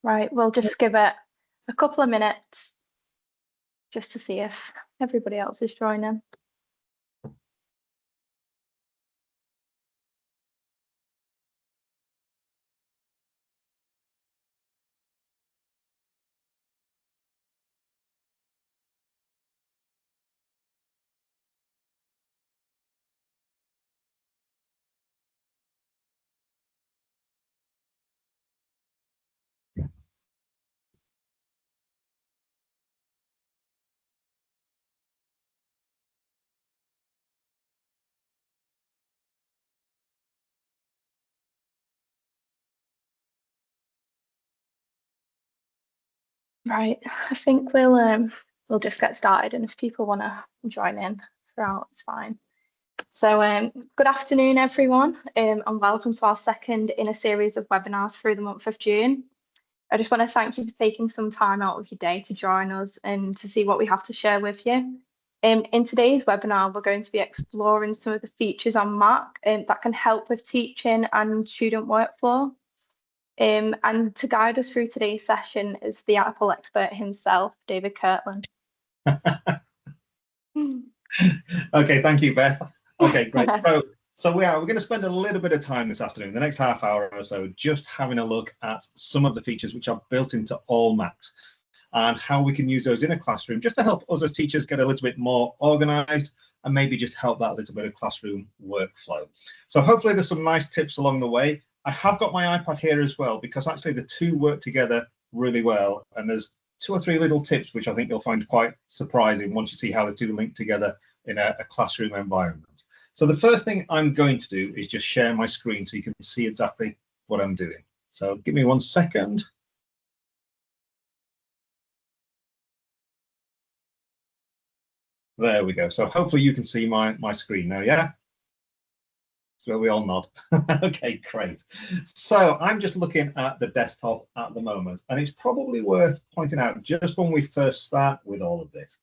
Right, we'll just give it a couple of minutes just to see if everybody else is joining. Right, I think we'll just get started, and if people want to join in throughout, it's fine. So good afternoon, everyone, and welcome to our second in a series of webinars through the month of June. I just want to thank you for taking some time out of your day to join us and to see what we have to share with you. In today's webinar, we're going to be exploring some of the features on Mac that can help with teaching and student workflow. And to guide us through today's session is the Apple expert himself, David Kirtlan. Okay, thank you, Beth. Okay, great. So we're going to spend a little bit of time this afternoon, the next half hour or so, just having a look at some of the features which are built into all Macs and how we can use those in a classroom just to help us as teachers get a little bit more organized and maybe just help that little bit of classroom workflow. So hopefully there's some nice tips along the way. I have got my iPad here as well, because actually the two work together really well. And there's 2 or 3 little tips which I think you'll find quite surprising once you see how the two link together in a classroom environment. So the first thing I'm going to do is just share my screen so you can see exactly what I'm doing. So give me 1 second. There we go. So hopefully you can see my screen now, yeah? So we all nod. Okay, great. So I'm just looking at the desktop at the moment, and it's probably worth pointing out just when we first start with all of this,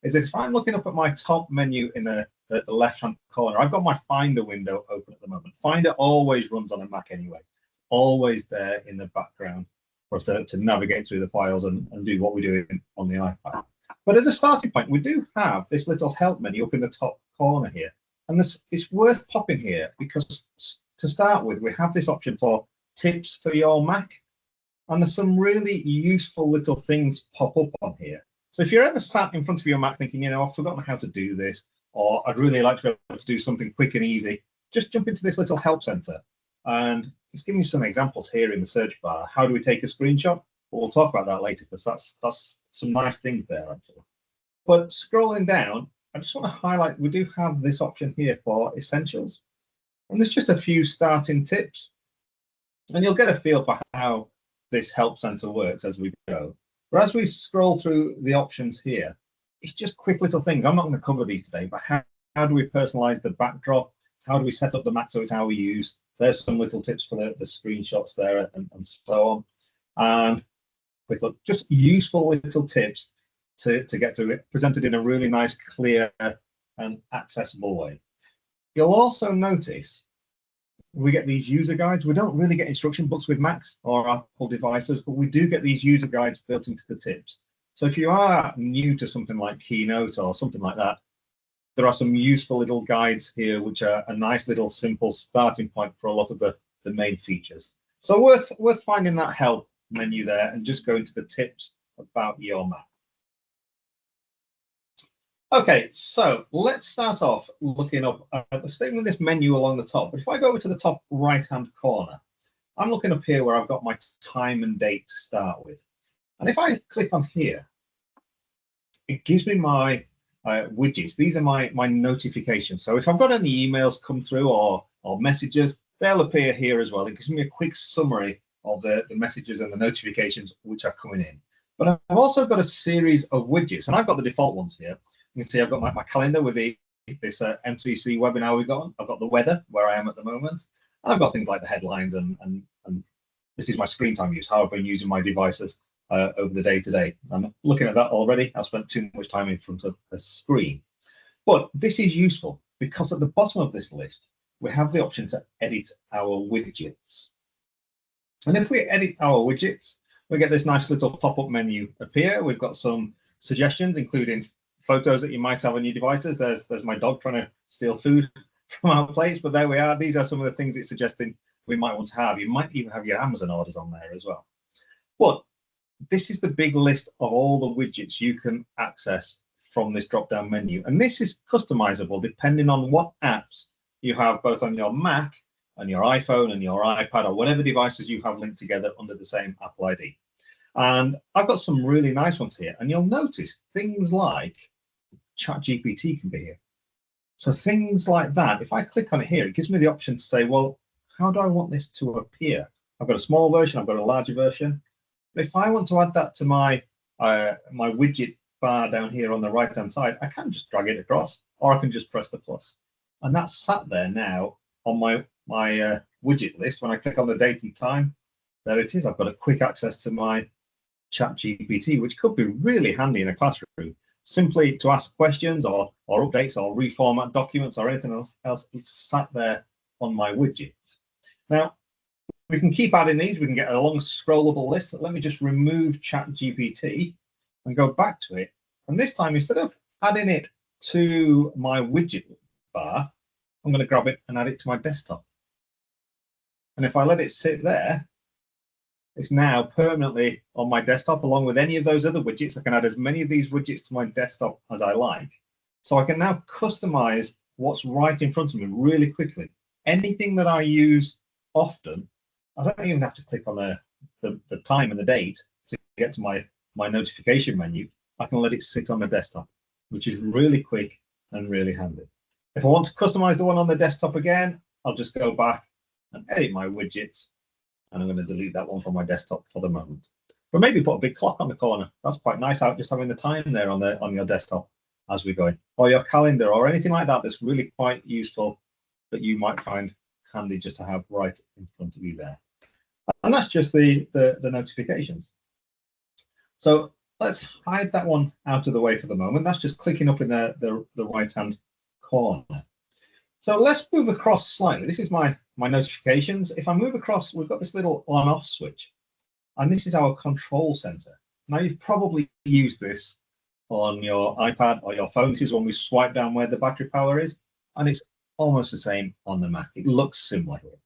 is if I'm looking up at my top menu in the left-hand corner, I've got my Finder window open at the moment. Finder always runs on a Mac anyway, always there in the background for us to navigate through the files and do what we're doing on the iPad. But as a starting point, we do have this little help menu up in the top corner here. And it's worth popping here because to start with, we have this option for tips for your Mac. And there's some really useful little things pop up on here. So if you're ever sat in front of your Mac thinking, you know, I've forgotten how to do this, or I'd really like to be able to do something quick and easy, just jump into this little help center. And it's giving you some examples here in the search bar. How do we take a screenshot? Well, we'll talk about that later, because that's some nice things there, actually. But scrolling down, I just want to highlight, we do have this option here for essentials. And there's just a few starting tips. And you'll get a feel for how this help center works as we go. But as we scroll through the options here, it's just quick little things. I'm not going to cover these today, but how do we personalize the backdrop? How do we set up the Mac so it's how we use? There's some little tips for the screenshots there and so on. And quick look, just useful little tips to get through it, presented in a really nice, clear and accessible way. You'll also notice we get these user guides. We don't really get instruction books with Macs or Apple devices, but we do get these user guides built into the tips. So if you are new to something like Keynote or something like that, there are some useful little guides here, which are a nice little simple starting point for a lot of the main features. So worth finding that help menu there and just going to the tips about your Mac. Okay, so let's start off looking up, staying with this menu along the top. But if I go over to the top right-hand corner, I'm looking up here where I've got my time and date to start with. And if I click on here, it gives me my widgets. These are my notifications. So if I've got any emails come through or messages, they'll appear here as well. It gives me a quick summary of the messages and the notifications which are coming in. But I've also got a series of widgets, and I've got the default ones here. You can see I've got my calendar with this MCC webinar we've got on. I've got the weather, where I am at the moment. And I've got things like the headlines and this is my screen time use, how I've been using my devices over the day today. I'm looking at that already. I've spent too much time in front of a screen. But this is useful because at the bottom of this list, we have the option to edit our widgets. And if we edit our widgets, we get this nice little pop-up menu appear. We've got some suggestions, including photos that you might have on your devices. There's my dog trying to steal food from our plates, but there we are. These are some of the things it's suggesting we might want to have. You might even have your Amazon orders on there as well. But this is the big list of all the widgets you can access from this drop-down menu. And this is customizable depending on what apps you have both on your Mac and your iPhone and your iPad or whatever devices you have linked together under the same Apple ID. And I've got some really nice ones here. And you'll notice things like ChatGPT can be here. So things like that, if I click on it here, it gives me the option to say, well, how do I want this to appear? I've got a small version, I've got a larger version. If I want to add that to my my widget bar down here on the right hand side, I can just drag it across, or I can just press the plus, and that's sat there now on my widget list. When I click on the date and time, there it is. I've got a quick access to my ChatGPT, which could be really handy in a classroom, simply to ask questions or updates or reformat documents or anything else. It's sat there on my widget. Now, we can keep adding these. We can get a long scrollable list. Let me just remove ChatGPT and go back to it. And this time, instead of adding it to my widget bar, I'm going to grab it and add it to my desktop. And if I let it sit there, it's now permanently on my desktop along with any of those other widgets. I can add as many of these widgets to my desktop as I like. So I can now customize what's right in front of me really quickly. Anything that I use often, I don't even have to click on the time and the date to get to my notification menu. I can let it sit on the desktop, which is really quick and really handy. If I want to customize the one on the desktop again, I'll just go back and edit my widgets, and I'm going to delete that one from my desktop for the moment. But maybe put a big clock on the corner. That's quite nice, out just having the time there on your desktop as we go in, or your calendar or anything like that that's really quite useful that you might find handy just to have right in front of you there. And that's just the notifications. So let's hide that one out of the way for the moment. That's just clicking up in the right-hand corner. So let's move across slightly. This is my notifications. If I move across, we've got this little on-off switch, and this is our control center. Now, you've probably used this on your iPad or your phone. This is when we swipe down where the battery power is, and it's almost the same on the Mac. It looks similar here.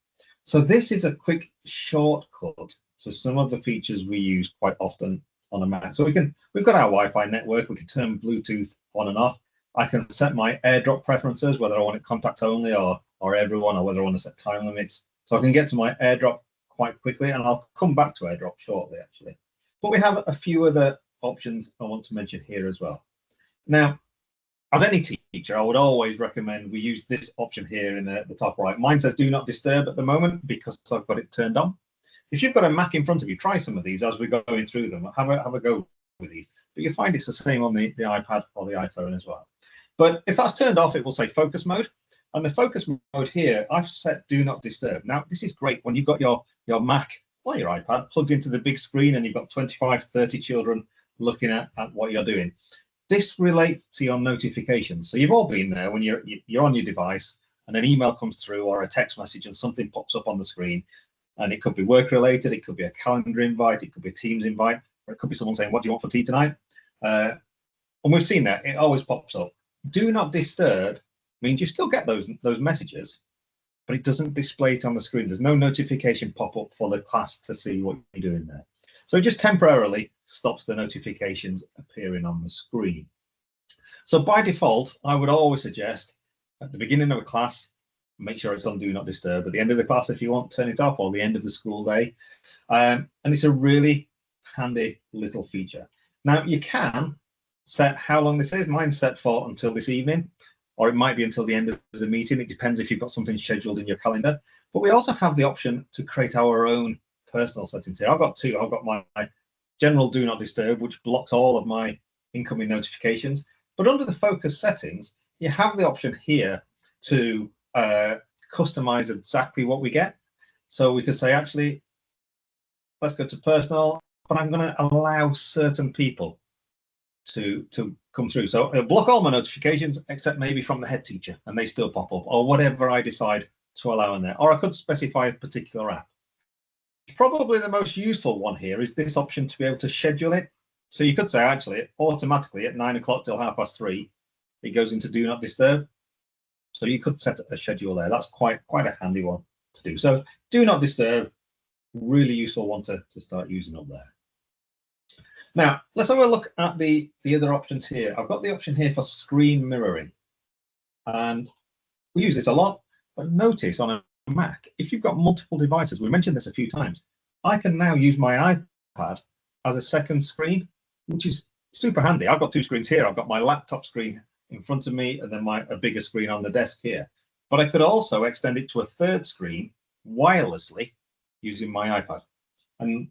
So this is a quick shortcut to some of the features we use quite often on a Mac. So we've got our Wi-Fi network. We can turn Bluetooth on and off. I can set my AirDrop preferences, whether I want it contacts only or everyone, or whether I want to set time limits. So I can get to my AirDrop quite quickly, and I'll come back to AirDrop shortly, actually. But we have a few other options I want to mention here as well. Now, as any teacher, I would always recommend we use this option here in the top right. Mine says do not disturb at the moment because I've got it turned on. If you've got a Mac in front of you, try some of these as we're going through them. Have a go with these. But you'll find it's the same on the iPad or the iPhone as well. But if that's turned off, it will say focus mode. And the focus mode here, I've set do not disturb. Now, this is great when you've got your Mac or your iPad plugged into the big screen and you've got 25, 30 children looking at what you're doing. This relates to your notifications. So you've all been there when you're on your device and an email comes through or a text message and something pops up on the screen. And it could be work related, it could be a calendar invite, it could be a Teams invite, or it could be someone saying, what do you want for tea tonight? And we've seen that, it always pops up. Do not disturb means you still get those messages, but it doesn't display it on the screen. There's no notification pop up for the class to see what you're doing there. So it just temporarily stops the notifications appearing on the screen. So by default, I would always suggest at the beginning of a class, make sure it's on do not disturb. At the end of the class, if you want, turn it off, or the end of the school day. And it's a really handy little feature. Now, you can set how long this is. Mine's set for until this evening, or it might be until the end of the meeting. It depends if you've got something scheduled in your calendar. But we also have the option to create our own personal settings here. I've got two. I've got my general do not disturb, which blocks all of my incoming notifications. But under the focus settings, you have the option here to customize exactly what we get. So we could say, actually, let's go to personal, but I'm going to allow certain people to come through. So it'll block all my notifications except maybe from the head teacher, and they still pop up, or whatever I decide to allow in there. Or I could specify a particular app. probably the most useful one here is this option to be able to schedule it. So you could say actually automatically at 9 o'clock till 3:30, it goes into do not disturb. So you could set a schedule there. That's quite a handy one to do. So do not disturb, really useful one to start using up there. Now let's have a look at the other options here. I've got the option here for screen mirroring, and we use this a lot. But notice on a Mac, if you've got multiple devices, we mentioned this a few times, I can now use my iPad as a second screen, which is super handy. I've got two screens here. I've got my laptop screen in front of me and then a bigger screen on the desk here. But I could also extend it to a third screen wirelessly using my iPad. And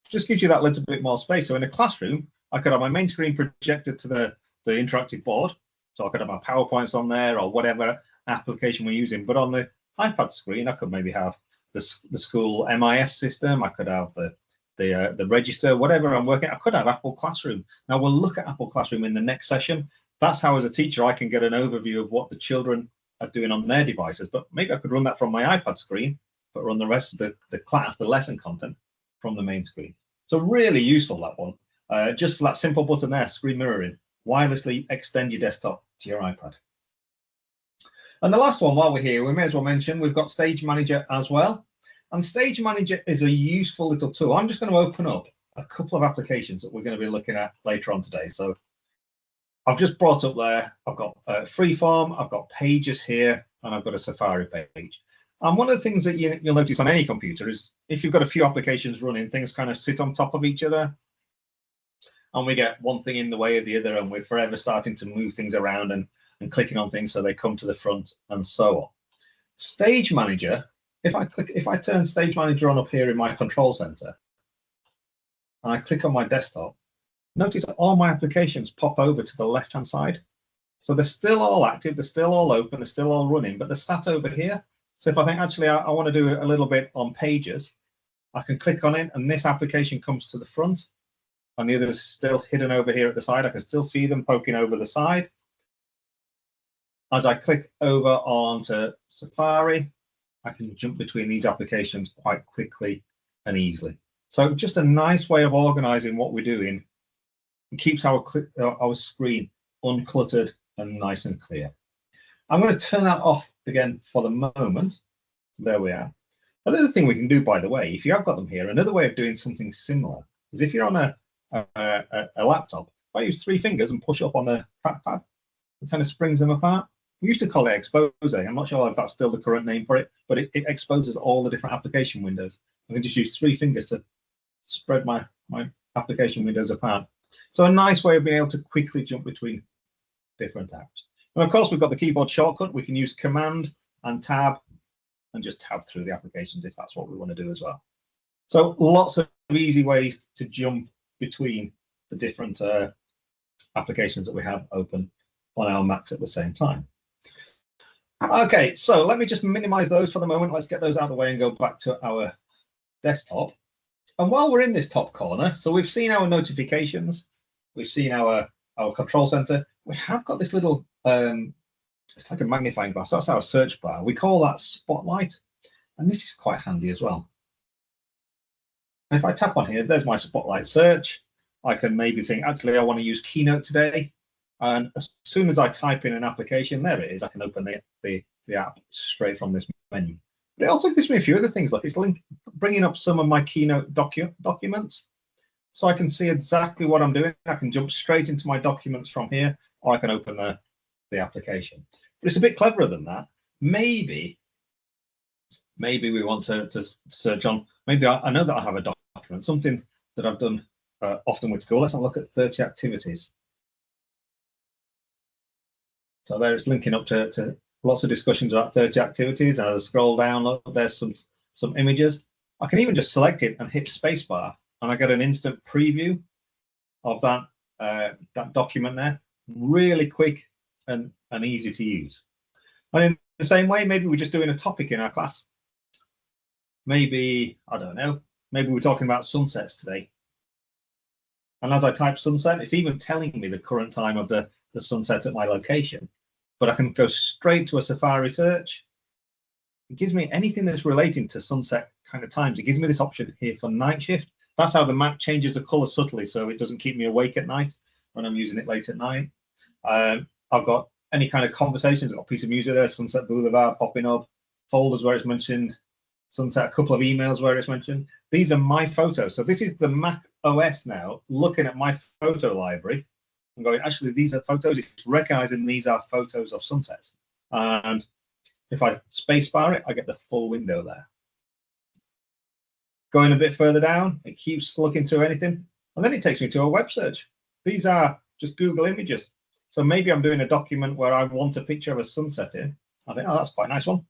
just gives you that little bit more space. So in a classroom, I could have my main screen projected to the interactive board. So I could have my PowerPoints on there or whatever application we're using. But on the iPad screen, I could maybe have the school MIS system. I could have the register, whatever I'm working. I could have Apple Classroom. Now we'll look at Apple Classroom in the next session. That's how, as a teacher, I can get an overview of what the children are doing on their devices. But maybe I could run that from my iPad screen, but run the rest of the class, the lesson content, from the main screen. So really useful, that one. Just for that simple button there, screen mirroring, wirelessly extend your desktop to your iPad. And the last one, while we're here, we may as well mention we've got Stage Manager as well. And Stage Manager is a useful little tool. I'm just going to open up a couple of applications that we're going to be looking at later on today. So I've just brought up there, I've got Freeform, I've got Pages here, and I've got a Safari page. And one of the things that you'll notice on any computer is if you've got a few applications running, things kind of sit on top of each other. And we get one thing in the way of the other, and we're forever starting to move things around and clicking on things so they come to the front and so on. Stage Manager, if I turn Stage Manager on up here in my control center, and I click on my desktop, notice that all my applications pop over to the left-hand side. So they're still all active, they're still all open, they're still all running, but they're sat over here. So if I think, actually, I want to do a little bit on Pages, I can click on it, and this application comes to the front, and the others still hidden over here at the side. I can still see them poking over the side. As I click over onto Safari, I can jump between these applications quite quickly and easily. So just a nice way of organizing what we're doing. It keeps our screen uncluttered and nice and clear. I'm going to turn that off again for the moment. There we are. Another thing we can do, by the way, if you have got them here, another way of doing something similar is if you're on a laptop, if I use 3 fingers and push up on the trackpad, it kind of springs them apart. We used to call it expose. I'm not sure if that's still the current name for it, but it exposes all the different application windows. I can just use 3 fingers to spread my application windows apart. So a nice way of being able to quickly jump between different apps. And of course, we've got the keyboard shortcut. We can use Command and Tab and just tab through the applications if that's what we want to do as well. So lots of easy ways to jump between the different applications that we have open on our Macs at the same time. Okay, so let me just minimize those for the moment. Let's get those out of the way and go back to our desktop. And while we're in this top corner, so we've seen our notifications, we've seen our control center, we have got this little, it's like a magnifying glass, that's our search bar. We call that Spotlight, and this is quite handy as well. And if I tap on here, there's my Spotlight search. I can maybe think, actually, I want to use Keynote today. And as soon as I type in an application, there it is. I can open the app straight from this menu. But it also gives me a few other things. Look, it's bringing up some of my Keynote documents. So I can see exactly what I'm doing. I can jump straight into my documents from here, or I can open the application. But it's a bit cleverer than that. Maybe we want to search on, maybe I know that I have a document, something that I've done often with school. Let's have a look at 30 activities. So there it's linking up to lots of discussions about 30 activities. And as I scroll down, look, there's some images. I can even just select it and hit spacebar, and I get an instant preview of that document there. Really quick and easy to use. And in the same way, maybe we're just doing a topic in our class. Maybe, I don't know, maybe we're talking about sunsets today. And as I type sunset, it's even telling me the current time of the sunset at my location. But I can go straight to a Safari search. It gives me anything that's relating to sunset kind of times, it gives me this option here for night shift. That's how the map changes the color subtly, so it doesn't keep me awake at night when I'm using it late at night. I've got any kind of conversations. I've got a piece of music there, Sunset Boulevard popping up, folders where it's mentioned, Sunset, a couple of emails where it's mentioned. These are my photos. So this is the Mac OS now looking at my photo library and going, actually, these are photos. It's recognizing these are photos of sunsets. And if I spacebar it, I get the full window there. Going a bit further down, it keeps looking through anything. And then it takes me to a web search. These are just Google images. So maybe I'm doing a document where I want a picture of a sunset in. I think, oh, that's quite a nice one.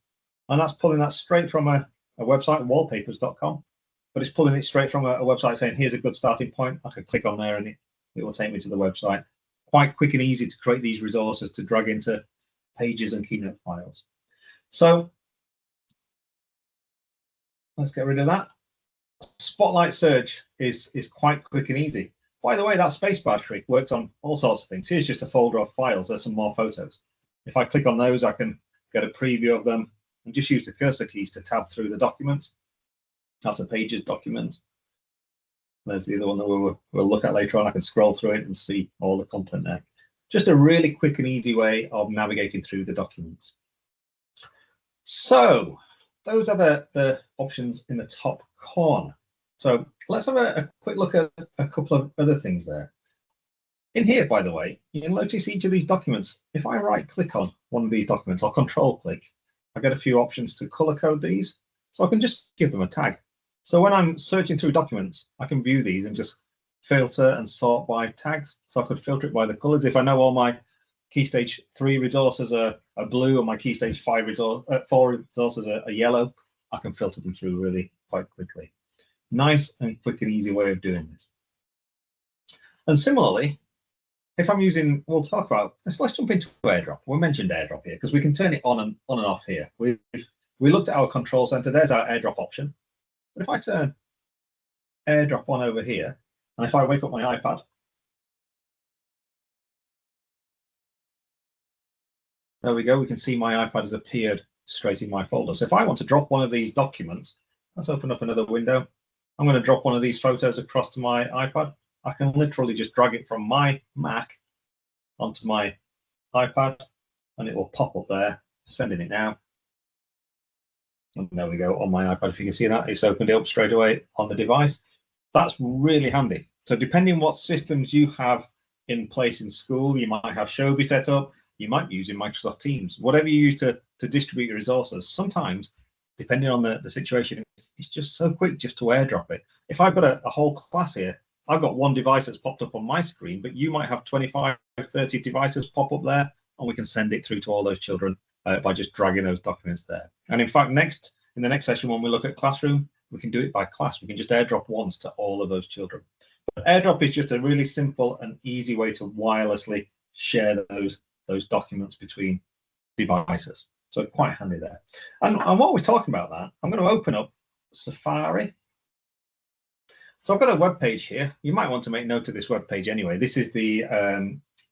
And that's pulling that straight from a website, wallpapers.com. But it's pulling it straight from a website saying, here's a good starting point. I can click on there and it will take me to the website. Quite quick and easy to create these resources to drag into pages and Keynote files. So let's get rid of that. Spotlight search is quite quick and easy. By the way, that spacebar trick works on all sorts of things. Here's just a folder of files. There's some more photos. If I click on those, I can get a preview of them and just use the cursor keys to tab through the documents. That's a pages document. There's the other one that we'll look at later on. I can scroll through it and see all the content there. Just a really quick and easy way of navigating through the documents. So those are the options in the top corner. So let's have a quick look at a couple of other things there. In here, by the way, you'll notice each of these documents. If I right click on one of these documents or control click, I get a few options to color code these. So I can just give them a tag. So when I'm searching through documents, I can view these and just filter and sort by tags. So I could filter it by the colors. If I know all my Key Stage 3 resources are blue and my Key Stage 4 resources are yellow, I can filter them through really quite quickly. Nice and quick and easy way of doing this. And similarly, if I'm using, we'll talk about, let's jump into AirDrop. We mentioned AirDrop here because we can turn it on and off here. We looked at our control center. There's our AirDrop option. But if I turn AirDrop on over here, and if I wake up my iPad, there we go. We can see my iPad has appeared straight in my folder. So if I want to drop one of these documents, let's open up another window. I'm going to drop one of these photos across to my iPad. I can literally just drag it from my Mac onto my iPad, and it will pop up there, sending it now. And there we go on my iPad. If you can see that, it's opened it up straight away on the device. That's really handy. So depending what systems you have in place in school, you might have Shobi set up, you might be using Microsoft Teams, whatever you use to distribute your resources. Sometimes, depending on the situation, it's just so quick just to AirDrop it. If I've got a whole class here, I've got one device that's popped up on my screen, but you might have 25, 30 devices pop up there, and we can send it through to all those children by just dragging those documents there. And in fact, in the next session, when we look at Classroom, we can do it by class. We can just AirDrop once to all of those children. But AirDrop is just a really simple and easy way to wirelessly share those documents between devices. So quite handy there. And while we're talking about that, I'm going to open up Safari. So I've got a web page here. You might want to make note of this web page anyway. This is the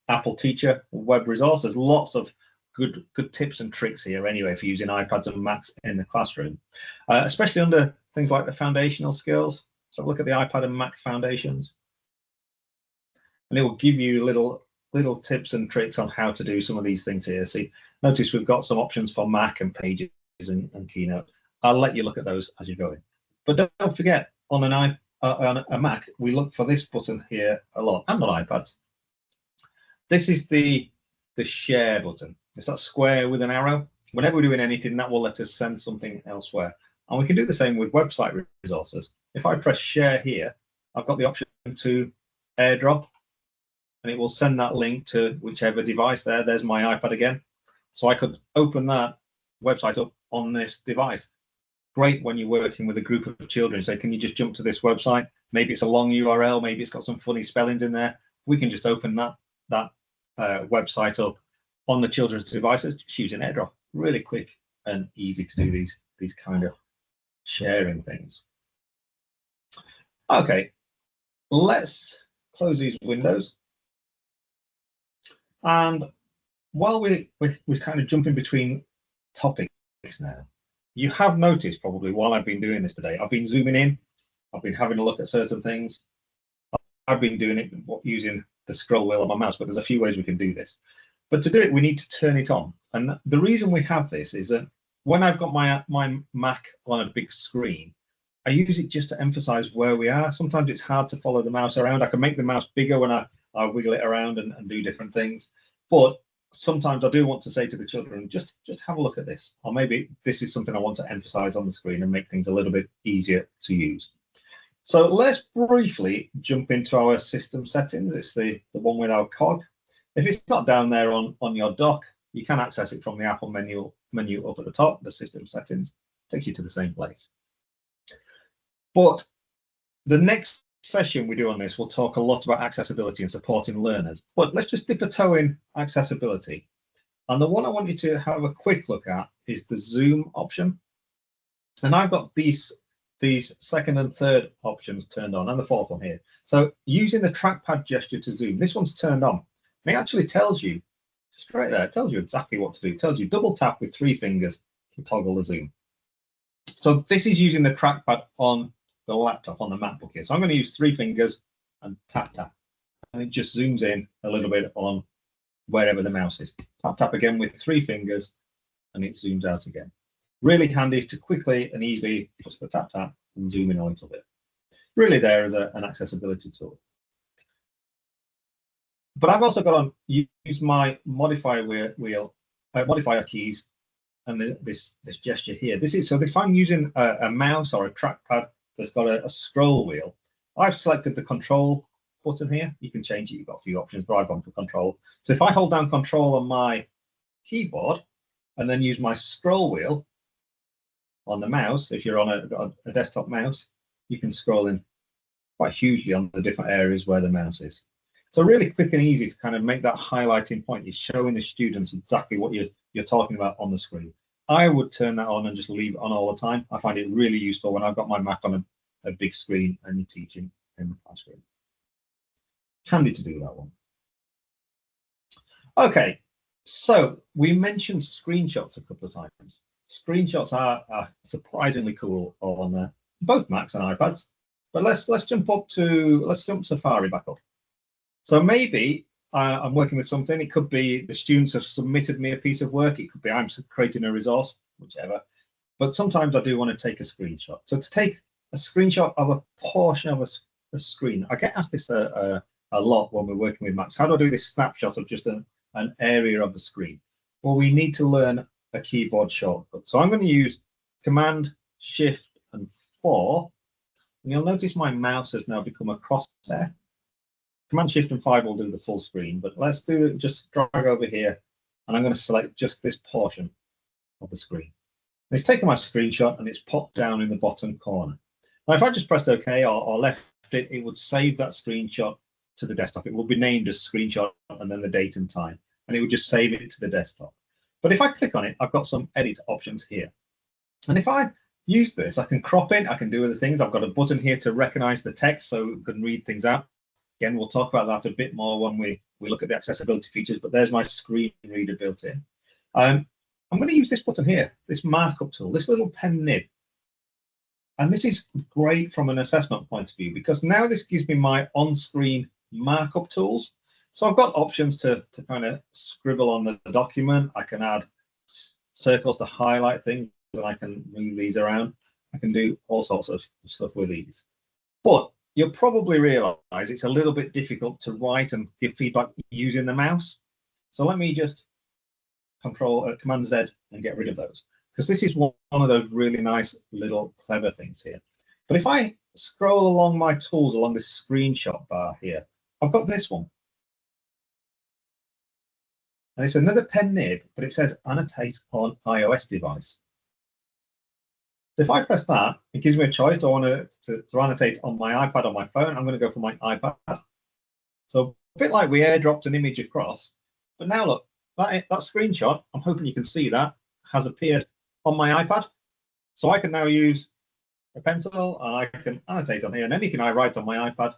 Apple Teacher web resource. There's lots of good tips and tricks here anyway for using iPads and Macs in the classroom, especially under things like the foundational skills. So look at the iPad and Mac foundations, and it will give you little tips and tricks on how to do some of these things here. See, notice we've got some options for Mac and Pages and Keynote. I'll let you look at those as you go in. But don't forget, on a Mac, we look for this button here a lot, and on iPads. This is the share button. It's that square with an arrow. Whenever we're doing anything, that will let us send something elsewhere. And we can do the same with website resources. If I press share here, I've got the option to AirDrop, and it will send that link to whichever device there. There's my iPad again. So I could open that website up on this device. Great when you're working with a group of children. Say, can you just jump to this website? Maybe it's a long URL. Maybe it's got some funny spellings in there. We can just open that website up on the children's devices, just using AirDrop. Really quick and easy to do these kind of sharing things. Okay, let's close these windows. And while we're kind of jumping between topics now, you have noticed probably while I've been doing this today, I've been zooming in, I've been having a look at certain things. I've been doing it using the scroll wheel on my mouse, but there's a few ways we can do this. But to do it, we need to turn it on. And the reason we have this is that when I've got my Mac on a big screen, I use it just to emphasize where we are. Sometimes it's hard to follow the mouse around. I can make the mouse bigger when I wiggle it around and do different things. But sometimes I do want to say to the children, just have a look at this. Or maybe this is something I want to emphasize on the screen and make things a little bit easier to use. So let's briefly jump into our system settings. It's the one with our cog. If it's not down there on your dock, you can access it from the Apple menu up at the top, the system settings, takes you to the same place. But the next session we do on this, we'll talk a lot about accessibility and supporting learners. But let's just dip a toe in accessibility. And the one I want you to have a quick look at is the zoom option. And I've got these second and third options turned on, and the fourth one here. So using the trackpad gesture to zoom, this one's turned on. And it actually tells you, straight there, it tells you exactly what to do. It tells you double tap with 3 fingers to toggle the zoom. So this is using the trackpad on the laptop, on the MacBook here. So I'm going to use 3 fingers and tap, tap. And it just zooms in a little bit on wherever the mouse is. Tap, tap again with 3 fingers, and it zooms out again. Really handy to quickly and easily just put tap, tap and zoom in a little bit. Really there as an accessibility tool. But I've also got on use my modifier keys and this gesture here. This is so if I'm using a mouse or a trackpad that's got a scroll wheel, I've selected the control button here. You can change it. You've got a few options, but I've gone for control. So if I hold down control on my keyboard and then use my scroll wheel on the mouse, if you're on a desktop mouse, you can scroll in quite hugely on the different areas where the mouse is. So really quick and easy to kind of make that highlighting point is showing the students exactly what you're talking about on the screen. I would turn that on and just leave it on all the time. I find it really useful when I've got my Mac on a big screen and you're teaching in the classroom. Handy to do that one. Okay, so we mentioned screenshots a couple of times. Screenshots are surprisingly cool on both Macs and iPads. But let's jump Safari back up. So maybe I'm working with something. It could be the students have submitted me a piece of work. It could be I'm creating a resource, whichever. But sometimes I do want to take a screenshot. So to take a screenshot of a portion of a screen, I get asked this a lot when we're working with Macs. How do I do this snapshot of just an area of the screen? Well, we need to learn a keyboard shortcut. So I'm going to use Command, Shift, and 4. And you'll notice my mouse has now become a crosshair. Command Shift and 5 will do the full screen, but let's do it, just drag over here, and I'm going to select just this portion of the screen. And it's taken my screenshot and it's popped down in the bottom corner. Now, if I just pressed OK or left it, it would save that screenshot to the desktop. It will be named as screenshot and then the date and time, and it would just save it to the desktop. But if I click on it, I've got some edit options here. And if I use this, I can crop it, I can do other things. I've got a button here to recognize the text so it can read things out. Again, we'll talk about that a bit more when we look at the accessibility features, but there's my screen reader built in. I'm going to use this button here, this markup tool, this little pen nib. And this is great from an assessment point of view, because now this gives me my on-screen markup tools. So I've got options to kind of scribble on the document. I can add circles to highlight things, and I can move these around. I can do all sorts of stuff with these. But you'll probably realize it's a little bit difficult to write and give feedback using the mouse. So let me just Command Z and get rid of those, because this is one of those really nice little clever things here. But if I scroll along my tools along this screenshot bar here, I've got this one. And it's another pen nib, but it says annotate on iOS device. So if I press that, it gives me a choice. Do I want to annotate on my iPad or my phone? I'm going to go for my iPad. So a bit like we airdropped an image across, but now look, that screenshot, I'm hoping you can see that, has appeared on my iPad. So I can now use a pencil and I can annotate on here, and anything I write on my iPad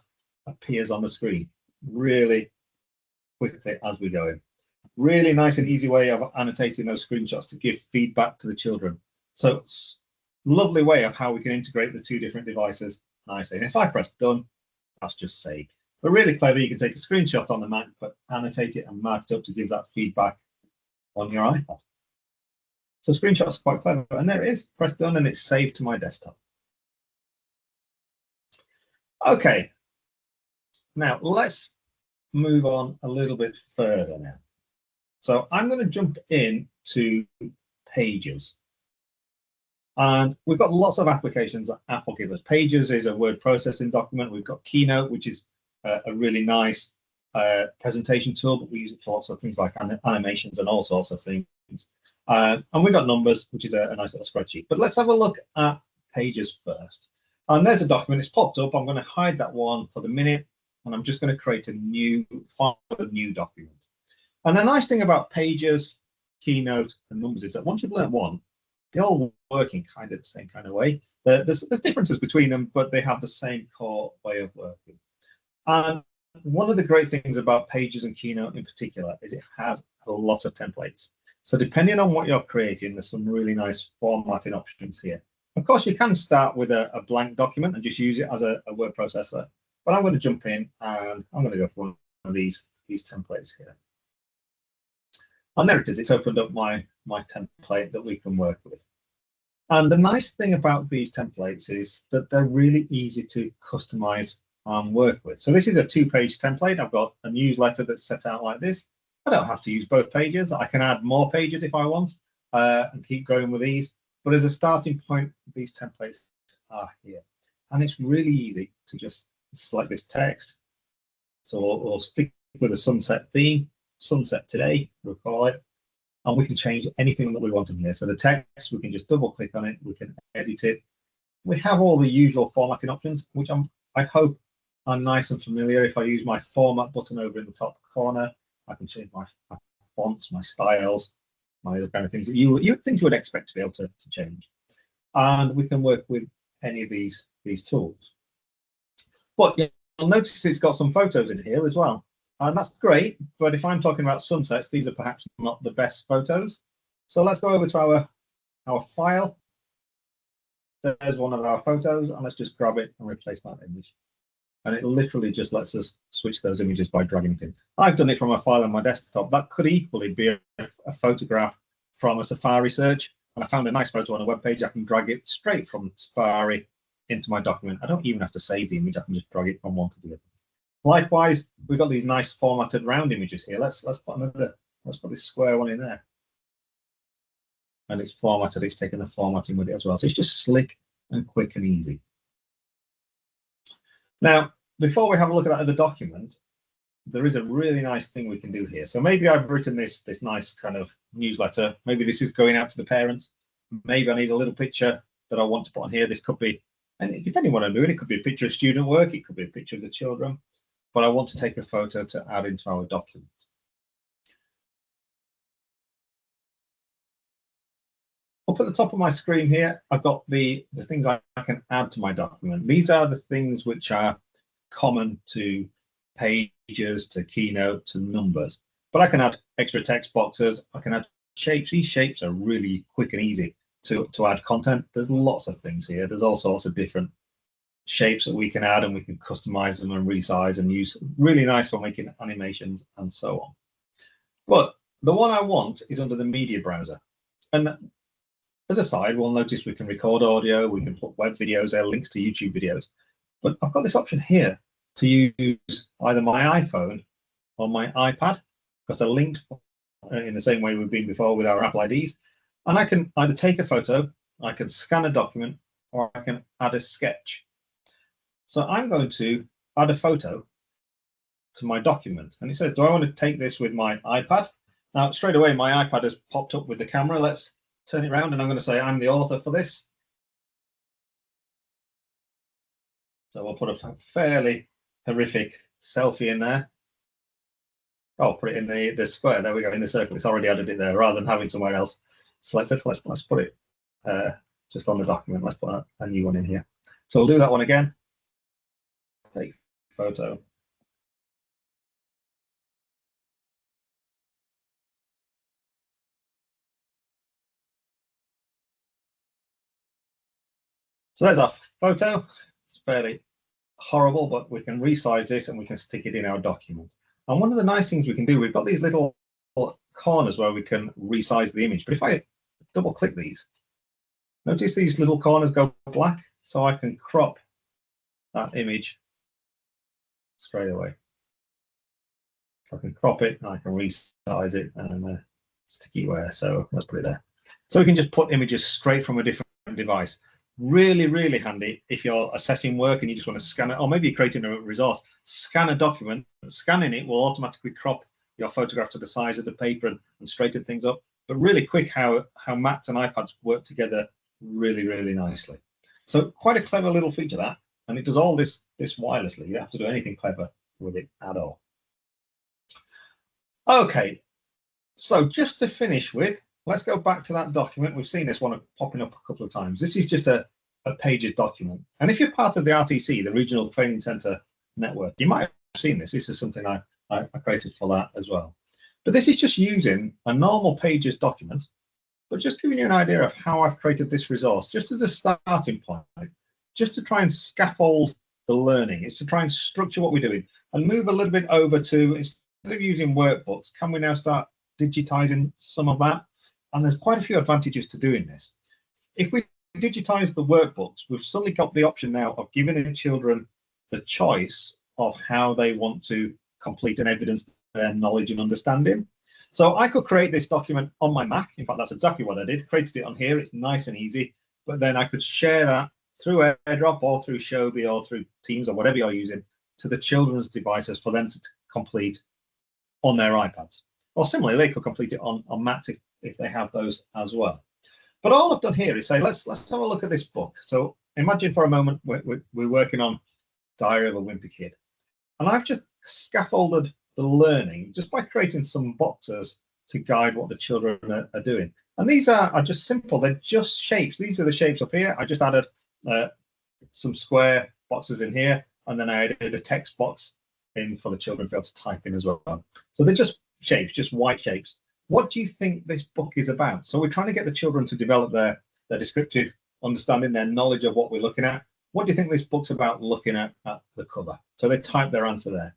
appears on the screen really quickly as we go in. Really nice and easy way of annotating those screenshots to give feedback to the children. So lovely way of how we can integrate the two different devices nicely. And if I press done, that's just saved. But really clever, you can take a screenshot on the Mac, but annotate it and mark it up to give that feedback on your iPad. So screenshots are quite clever. And there it is. Press done and it's saved to my desktop. Okay. Now let's move on a little bit further now. So I'm going to jump in to Pages. And we've got lots of applications that Apple gives us. Pages is a word processing document. We've got Keynote, which is a really nice presentation tool, but we use it for lots of things like animations and all sorts of things. And we've got Numbers, which is a nice little spreadsheet. But let's have a look at Pages first. And there's a document. It's popped up. I'm going to hide that one for the minute, and I'm just going to create a new file, a new document. And the nice thing about Pages, Keynote, and Numbers is that once you've learned one, they all work in kind of the same kind of way. There's differences between them, but they have the same core way of working. And one of the great things about Pages and Keynote in particular is it has a lot of templates. So depending on what you're creating, there's some really nice formatting options here. Of course, you can start with a blank document and just use it as a word processor. But I'm going to jump in and I'm going to go for one of these templates here. And there it is. It's opened up my template that we can work with. And the nice thing about these templates is that they're really easy to customize and work with. So this is a 2-page template. I've got a newsletter that's set out like this. I don't have to use both pages. I can add more pages if I want and keep going with these. But as a starting point, these templates are here. And it's really easy to just select this text. So we'll stick with a sunset theme. Sunset today, we'll call it, and we can change anything that we want in here. So the text, we can just double click on it, we can edit it. We have all the usual formatting options, which I hope are nice and familiar. If I use my format button over in the top corner, I can change my fonts, my styles, my other kind of things that you would expect to be able to change. And we can work with any of these tools. But you'll notice it's got some photos in here as well. And that's great, but if I'm talking about sunsets, these are perhaps not the best photos. So let's go over to our file. There's one of our photos, and let's just grab it and replace that image. And it literally just lets us switch those images by dragging it in. I've done it from a file on my desktop. That could equally be a photograph from a Safari search. And I found a nice photo on a web page. I can drag it straight from Safari into my document. I don't even have to save the image. I can just drag it from one to the other. Likewise, we've got these nice formatted round images here. Let's put this square one in there. And it's formatted, it's taken the formatting with it as well. So it's just slick and quick and easy. Now, before we have a look at that other document, there is a really nice thing we can do here. So maybe I've written this nice kind of newsletter. Maybe this is going out to the parents. Maybe I need a little picture that I want to put on here. This could be, and depending on what I'm doing, it could be a picture of student work. It could be a picture of the children. But I want to take a photo to add into our document. Up at the top of my screen here, I've got the things I can add to my document. These are the things which are common to Pages, to Keynote, to Numbers. But I can add extra text boxes. I can add shapes. These shapes are really quick and easy to add content. There's lots of things here. There's all sorts of different shapes that we can add, and we can customize them and resize and use. Really nice for making animations and so on. But the one I want is under the media browser. And as a side, we'll notice we can record audio, we can put web videos there, links to YouTube videos. But I've got this option here to use either my iPhone or my iPad, because they're linked in the same way we've been before with our Apple IDs. And I can either take a photo, I can scan a document, or I can add a sketch. So I'm going to add a photo to my document. And it says, do I want to take this with my iPad? Now, straight away, my iPad has popped up with the camera. Let's turn it around, and I'm going to say I'm the author for this. So we'll put a fairly horrific selfie in there. Oh, put it in the square. There we go, in the circle. It's already added it there rather than having somewhere else selected. Let's put it just on the document. Let's put a new one in here. So we'll do that one again. Take photo. So there's our photo. It's fairly horrible, but we can resize this and we can stick it in our document. And one of the nice things we can do, we've got these little corners where we can resize the image. But if I double click these, notice these little corners go black, so I can crop that image straight away. So I can crop it and I can resize it and sticky where, so let's put it there. So we can just put images straight from a different device. Really, really handy if you're assessing work and you just want to scan it, or maybe you're creating a resource. Scan a document, scanning it will automatically crop your photograph to the size of the paper and straighten things up. But really quick how Macs and iPads work together really, really nicely. So quite a clever little feature that, and it does all this wirelessly. You don't have to do anything clever with it at all. Okay, so just to finish with, let's go back to that document. We've seen this one popping up a couple of times. This is just a Pages document. And if you're part of the RTC, the Regional Training Centre Network, you might have seen this. This is something I created for that as well. But this is just using a normal Pages document, but just giving you an idea of how I've created this resource, just as a starting point, just to try and scaffold the learning. It's to try and structure what we're doing and move a little bit over to, instead of using workbooks, can we now start digitizing some of that? And there's quite a few advantages to doing this. If we digitize the workbooks, we've suddenly got the option now of giving the children the choice of how they want to complete and evidence their knowledge and understanding. So I could create this document on my Mac. In fact, that's exactly what I did. Created it on here. It's nice and easy. But then I could share that through AirDrop or through Shobi or through Teams or whatever you're using to the children's devices for them to complete on their iPads. Or similarly, they could complete it on Macs if they have those as well. But all I've done here is say, let's have a look at this book. So imagine for a moment we're working on Diary of a Wimpy Kid. And I've just scaffolded the learning just by creating some boxes to guide what the children are doing. And these are just simple. They're just shapes. These are the shapes up here. I just added some square boxes in here. And then I added a text box in for the children to be able to type in as well. So they're just shapes, just white shapes. What do you think this book is about? So we're trying to get the children to develop their descriptive understanding, their knowledge of what we're looking at. What do you think this book's about looking at the cover? So they type their answer there.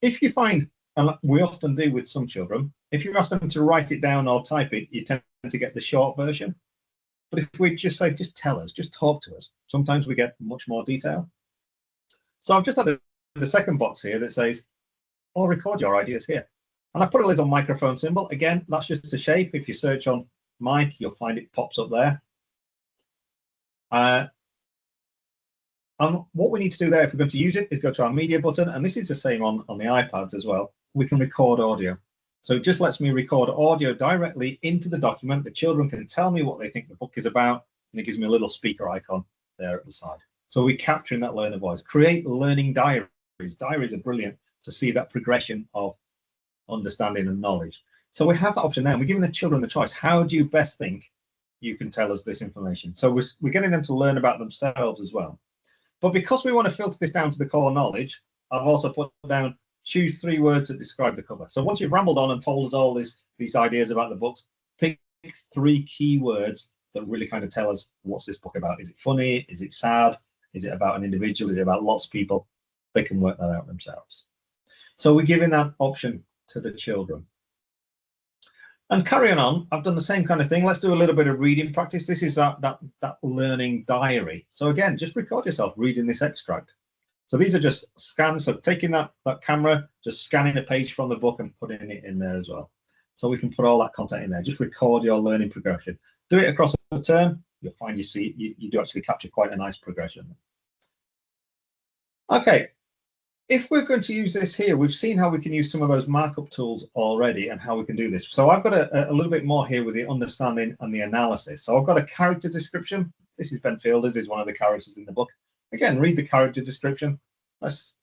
If you find, and we often do with some children, if you ask them to write it down or type it, you tend to get the short version. But if we just say, just tell us, just talk to us, sometimes we get much more detail. So I've just added a second box here that says, I'll record your ideas here. And I put a little microphone symbol. Again, that's just a shape. If you search on mic, you'll find it pops up there. And what we need to do there, if we're going to use it, is go to our media button. And this is the same on the iPads as well. We can record audio. So it just lets me record audio directly into the document. The children can tell me what they think the book is about. And it gives me a little speaker icon there at the side. So we're capturing that learner voice. Create learning diaries. Diaries are brilliant to see that progression of understanding and knowledge. So we have that option now. And we're giving the children the choice. How do you best think you can tell us this information? So we're getting them to learn about themselves as well. But because we want to filter this down to the core knowledge, I've also put down, choose 3 words that describe the cover. So once you've rambled on and told us all these ideas about the books, pick 3 key words that really kind of tell us what's this book about. Is it funny? Is it sad? Is it about an individual? Is it about lots of people? They can work that out themselves. So we're giving that option to the children. And carrying on, I've done the same kind of thing. Let's do a little bit of reading practice. This is that learning diary. So again, just record yourself reading this extract. So these are just scans. So taking that camera, just scanning a page from the book and putting it in there as well. So we can put all that content in there. Just record your learning progression. Do it across a term. You'll find you do actually capture quite a nice progression. Okay. If we're going to use this here, we've seen how we can use some of those markup tools already and how we can do this. So I've got a little bit more here with the understanding and the analysis. So I've got a character description. This is Ben Fielders, is one of the characters in the book. Again, read the character description. Let's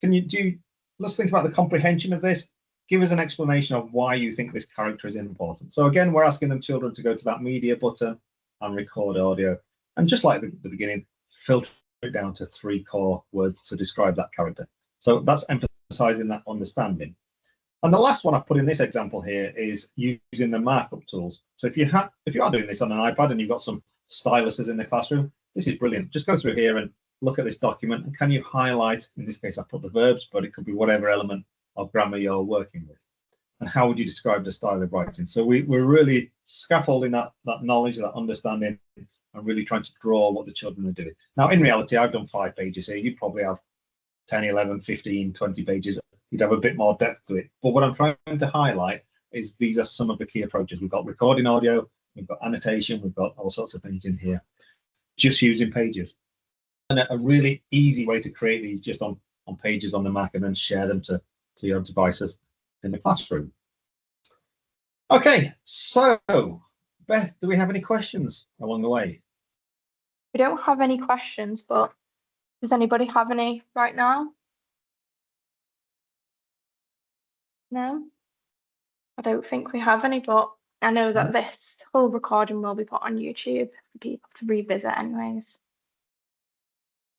think about the comprehension of this. Give us an explanation of why you think this character is important. So again, we're asking them children to go to that media button and record audio. And just like the beginning, filter it down to 3 core words to describe that character. So that's emphasizing that understanding. And the last one I've put in this example here is using the markup tools. So if you are doing this on an iPad and you've got some styluses in the classroom, this is brilliant. Just go through here and look at this document, and can you highlight, in this case I put the verbs, but it could be whatever element of grammar you're working with. And how would you describe the style of writing? So we're really scaffolding that knowledge, that understanding, and really trying to draw what the children are doing. Now, in reality, I've done 5 pages here. You probably have 10, 11, 15, 20 pages. You'd have a bit more depth to it. But what I'm trying to highlight is these are some of the key approaches. We've got recording audio, we've got annotation, we've got all sorts of things in here, just using pages. And a really easy way to create these just on pages on the Mac and then share them to your devices in the classroom. Okay, so Beth, do we have any questions along the way? We don't have any questions, but does anybody have any right now? No, I don't think we have any, but I know that this whole recording will be put on YouTube for people to revisit anyways.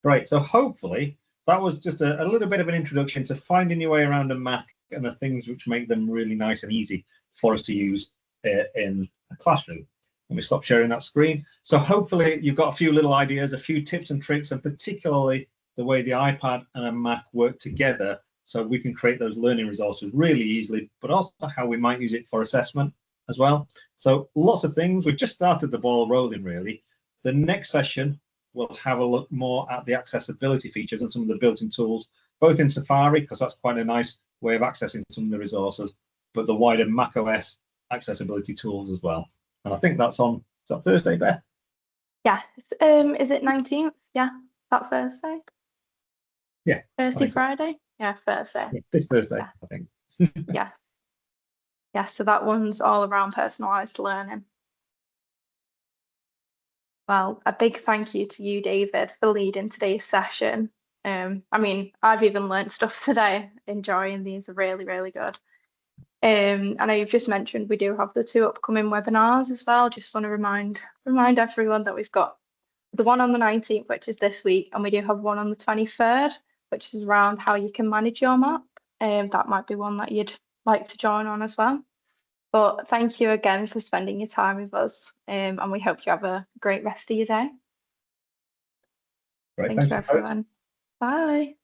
Great, so hopefully that was just a little bit of an introduction to finding your way around a Mac and the things which make them really nice and easy for us to use in a classroom. Let me stop sharing that screen. So hopefully you've got a few little ideas, a few tips and tricks, and particularly the way the iPad and a Mac work together so we can create those learning resources really easily, but also how we might use it for assessment as well. So lots of things. We've just started the ball rolling, really. The next session, we'll have a look more at the accessibility features and some of the built-in tools, both in Safari, because that's quite a nice way of accessing some of the resources, but the wider macOS accessibility tools as well. And I think that's on, is that Thursday, Beth? Yeah, is it 19th? Yeah, that Thursday? Yeah. Thursday, Friday? Yeah, Thursday. Yeah, this Thursday, yeah. I think. Yeah. Yeah, so that one's all around personalised learning. Well, a big thank you to you, David, for leading today's session. I mean, I've even learned stuff today, enjoying these are really, really good. I know you've just mentioned we do have the 2 upcoming webinars as well. Just want to remind everyone that we've got the one on the 19th, which is this week, and we do have one on the 23rd, which is around how you can manage your Mac. That might be one that you'd like to join on as well. But thank you again for spending your time with us, and we hope you have a great rest of your day. Great, Thank you, everyone. Bye.